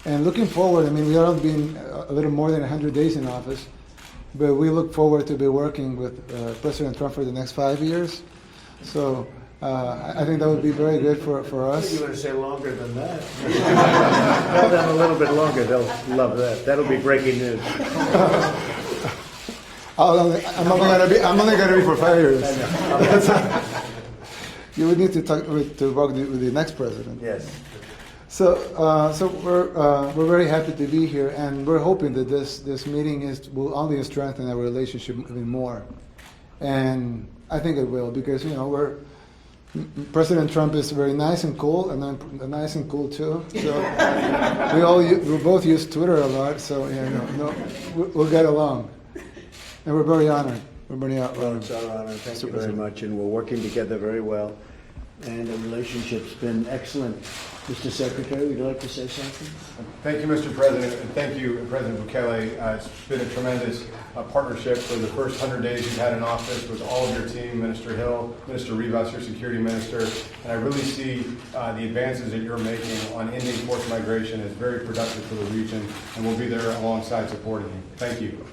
And looking forward, I mean, we have been a little more than 100 days in office, but we look forward to be working with President Trump for the next 5 years. So I think that would be very good for us. You're going to say longer than that. Tell them a little bit longer. They'll love that. That'll be breaking news. I'm only going to be for 5 years. You would need to talk with the next president. Yes. So we're very happy to be here, and we're hoping that this meeting will only strengthen our relationship even more. And I think it will, because President Trump is very nice and cool, and I'm nice and cool too. So we both use Twitter a lot, so we'll get along. And we're very honored. Well, it's our honor. Thank you very much. And we're working together very well. And the relationship's been excellent. Mr. Secretary, would you like to say something? Thank you, Mr. President, and thank you, President Bukele. It's been a tremendous partnership for the first 100 days you've had in office with all of your team, Minister Hill, Minister Rivas, your security minister, and I really see the advances that you're making on ending forced migration as very productive for the region, and we'll be there alongside supporting you. Thank you.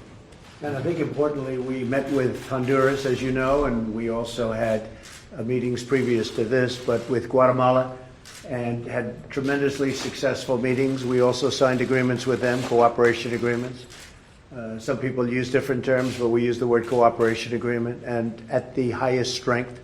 And I think importantly, we met with Honduras, as you know, and we also had meetings previous to this, but with Guatemala, and had tremendously successful meetings. We also signed agreements with them, cooperation agreements. Some people use different terms, but we use the word cooperation agreement, and at the highest strength,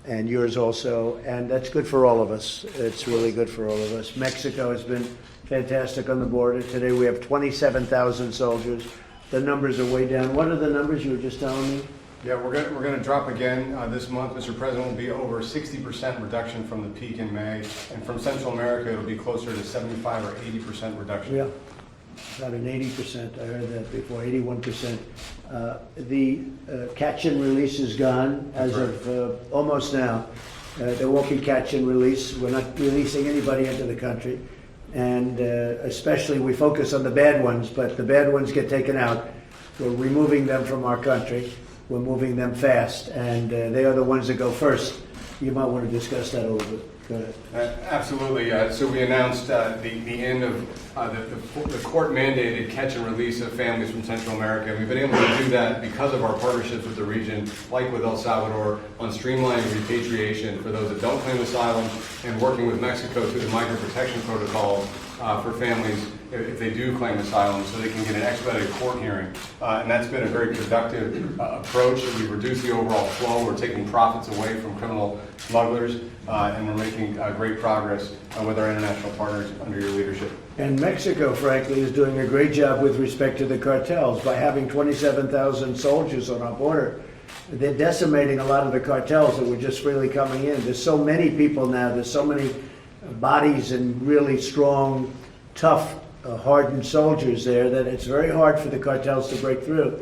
and yours also, and that's good for all of us. It's really good for all of us. Mexico has been fantastic on the border. Today we have 27,000 soldiers. The numbers are way down. What are the numbers you were just telling me? Yeah, we're going to drop again this month. Mr. President, will be over 60% reduction from the peak in May, and from Central America it'll be closer to 75 or 80% reduction. Yeah, about an 80%. I heard that before, 81%. The catch and release is gone as of almost now. There won't be catch and release. We're not releasing anybody into the country. And especially we focus on the bad ones, but the bad ones get taken out. We're removing them from our country. We're moving them fast, and they are the ones that go first. You might want to discuss that a little bit. Go ahead. Absolutely. So we announced the end of the court-mandated catch and release of families from Central America. We've been able to do that because of our partnerships with the region, like with El Salvador, on streamlining repatriation for those that don't claim asylum, and working with Mexico through the migrant protection protocol for families if they do claim asylum, so they can get an expedited court hearing. And that's been a very productive approach. We've reduced the overall flow. We're taking profits away from criminal smugglers, and we're making great progress with our international partners under your leadership. And Mexico, frankly, is doing a great job with respect to the cartels. By having 27,000 soldiers on our border, they're decimating a lot of the cartels that were just freely coming in. There's so many people now, there's so many bodies and really strong, tough, hardened soldiers there that it's very hard for the cartels to break through.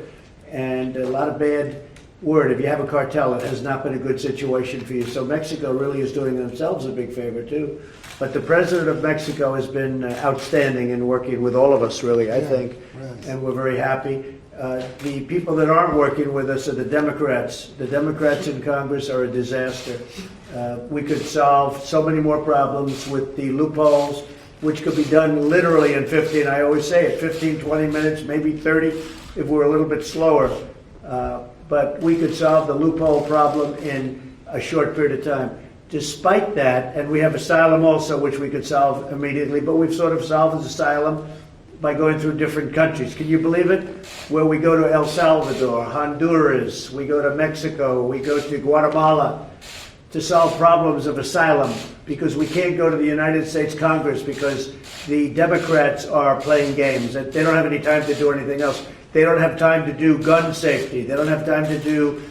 And a lot of bad word. If you have a cartel, it has not been a good situation for you. So Mexico really is doing themselves a big favor too. But the president of Mexico has been outstanding in working with all of us, really, I think, and we're very happy. The people that aren't working with us are the Democrats. The Democrats in Congress are a disaster. We could solve so many more problems with the loopholes, which could be done literally in 15, I always say it, 15, 20 minutes, maybe 30 if we're a little bit slower. But we could solve the loophole problem in a short period of time. Despite that, and we have asylum also, which we could solve immediately, but we've sort of solved asylum by going through different countries. Can you believe it? Where we go to El Salvador, Honduras, we go to Mexico, we go to Guatemala to solve problems of asylum, because we can't go to the United States Congress because the Democrats are playing games. They don't have any time to do anything else. They don't have time to do gun safety. They don't have time to do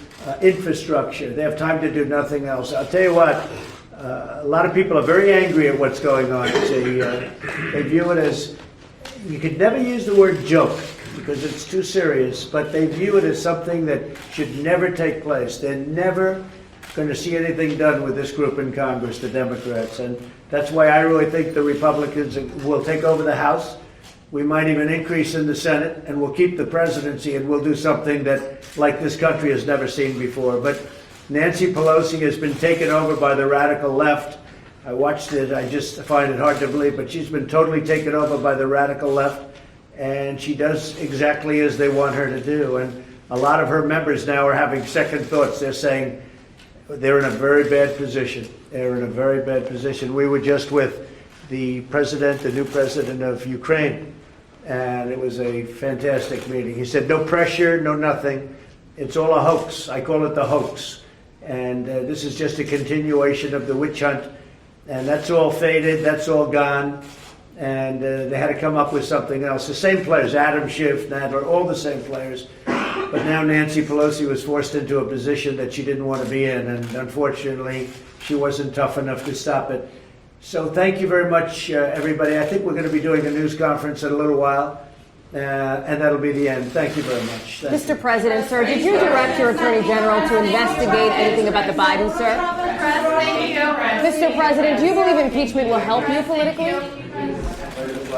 infrastructure. They have time to do nothing else. I'll tell you what, a lot of people are very angry at what's going on. They view it as, you could never use the word joke because it's too serious, but they view it as something that should never take place. They're never going to see anything done with this group in Congress, the Democrats. And that's why I really think the Republicans will take over the House. We might even increase in the Senate, and we'll keep the presidency, and we'll do something that, like this country has never seen before. But Nancy Pelosi has been taken over by the radical left, I watched it. I just find it hard to believe, but she's been totally taken over by the radical left, and she does exactly as they want her to do. And a lot of her members now are having second thoughts. They're saying they're in a very bad position. They're in a very bad position. We were just with the president, the new president of Ukraine, and it was a fantastic meeting. He said, no pressure, no nothing. It's all a hoax. I call it the hoax. And this is just a continuation of the witch hunt. And that's all faded, that's all gone. And they had to come up with something else. The same players, Adam Schiff, Nadler, all the same players. But now Nancy Pelosi was forced into a position that she didn't want to be in. And unfortunately, she wasn't tough enough to stop it. So thank you very much, everybody. I think we're going to be doing a news conference in a little while. And that'll be the end. Thank you very much. Thank Mr. President, sir, did you direct your Attorney General to investigate anything about the Biden, sir? Mr. President, do you believe impeachment will help you politically?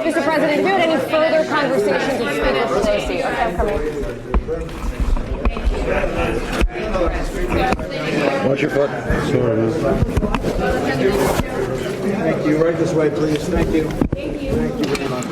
Mr. President, have you had any further conversations with Speaker Pelosi? Okay, I'm coming. Watch your foot. Sorry, man. Thank you. Right this way, please. Thank you. Thank you very much.